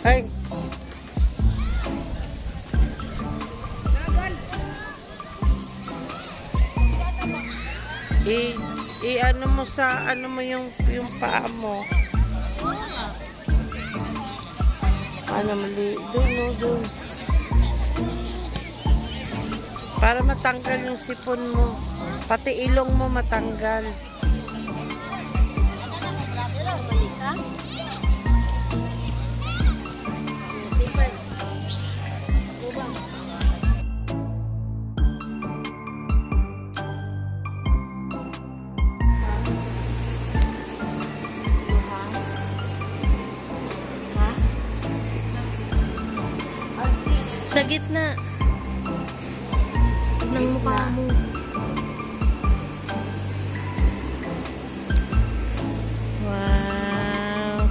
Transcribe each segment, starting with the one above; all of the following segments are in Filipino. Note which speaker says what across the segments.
Speaker 1: Ay. Ano mo sa ano mo yung paa mo. Ano mali doon. Para matanggal yung sipon mo. Pati ilong mo matanggal.
Speaker 2: Sa gitna ng mukha mo. Wow.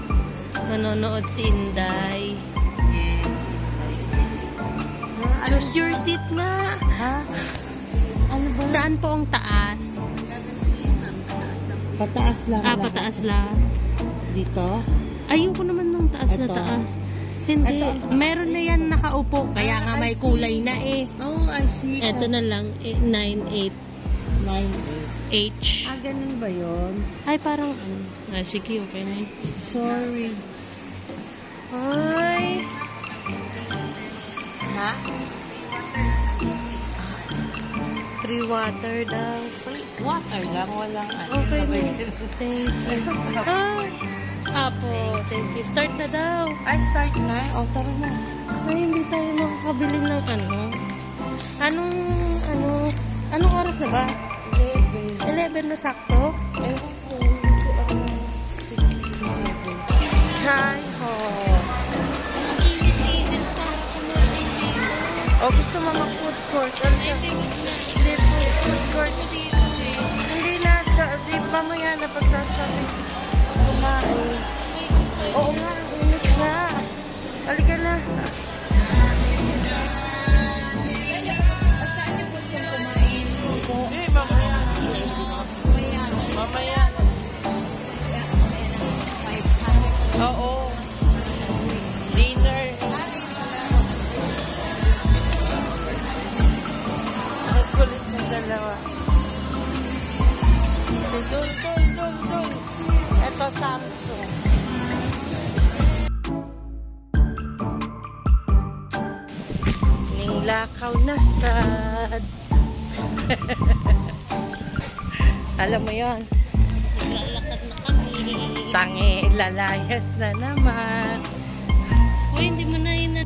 Speaker 2: Manonood si Inday. Choose your seat nga.
Speaker 1: Ha? Ano ba?
Speaker 2: Saan po ang taas?
Speaker 1: Pataas lang.
Speaker 2: Pataas lang.
Speaker 1: Dito?
Speaker 2: Ayoko naman ng taas na
Speaker 1: Ito.
Speaker 2: taas. Hindi. Meron na yan nakaupo. Kaya nga may kulay na eh.
Speaker 1: Oh, I see.
Speaker 2: Ito na lang. 9-8.
Speaker 1: 9-8.
Speaker 2: H.
Speaker 1: Ganun ba yun?
Speaker 2: Ay, parang sige, okay na.
Speaker 1: Sorry.
Speaker 2: Ay.
Speaker 1: Ha?
Speaker 2: Free water daw.
Speaker 1: Water lang, walang ano.
Speaker 2: Okay na. Thank you. Apo, thank you. Start na daw.
Speaker 1: Ay, start na? O, tara na.
Speaker 2: Ay, hindi tayo makakabili ng ano. Anong oras na ba? 11 na sakto?
Speaker 1: Ewan ko. 6:57. Sky Hall.
Speaker 2: Ang init-init pa ako na dito.
Speaker 1: O, gusto mo mag-food court? Ano
Speaker 2: Ay,
Speaker 1: ka?
Speaker 2: hindi, wag na.
Speaker 1: Hindi, food court.
Speaker 2: Ako dito eh.
Speaker 1: Hindi na. Di ba mo yan na pagtas kami kumain? Oo nga, ang init na. Halika na. Saan yung gusto kumain? Hindi, mamaya. Mamaya. Oo. Dinner. Ang kulit ng dalawa. Si Dul. Ito Samsung. Ning lakaw na sad. Alam mo yon.
Speaker 2: Naglalakad na kami.
Speaker 1: Tangi, lalayas na naman.
Speaker 2: Uy, hindi mo na yun na...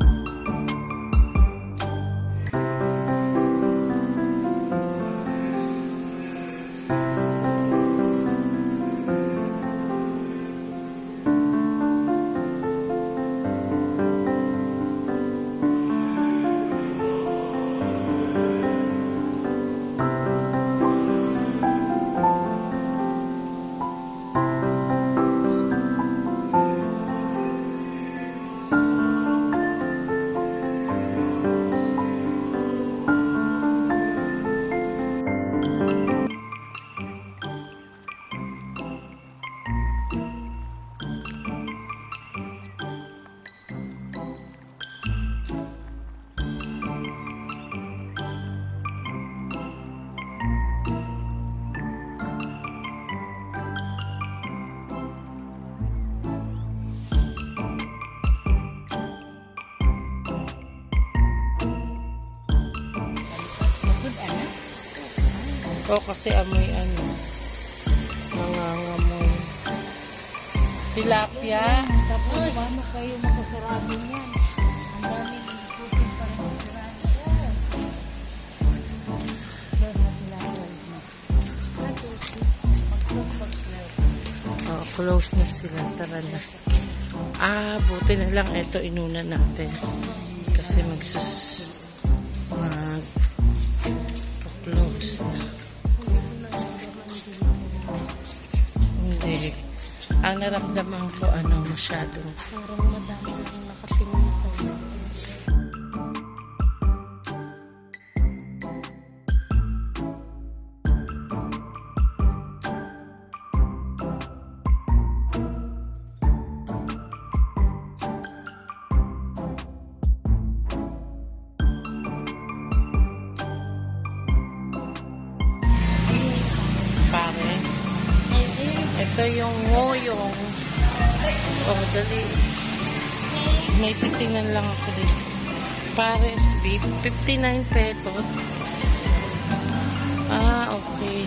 Speaker 1: O, kasi amoy ano. Nangangamoy. Tilapia.
Speaker 3: Tapos paano kayo makasarado niyan? Ang daming putin pa rin masarado.
Speaker 1: Oh, close na sila. Tara na. Buti na lang. Ito, inuna natin. Kasi close na. Hindi. Ang naramdaman ko, masyadong
Speaker 2: Parang madami lang nakatingin sa iyo.
Speaker 1: Ito yung ngoyong. Oh, dali. May titingnan lang ako dito. Pares beef, 59 pesos. Ah, okay.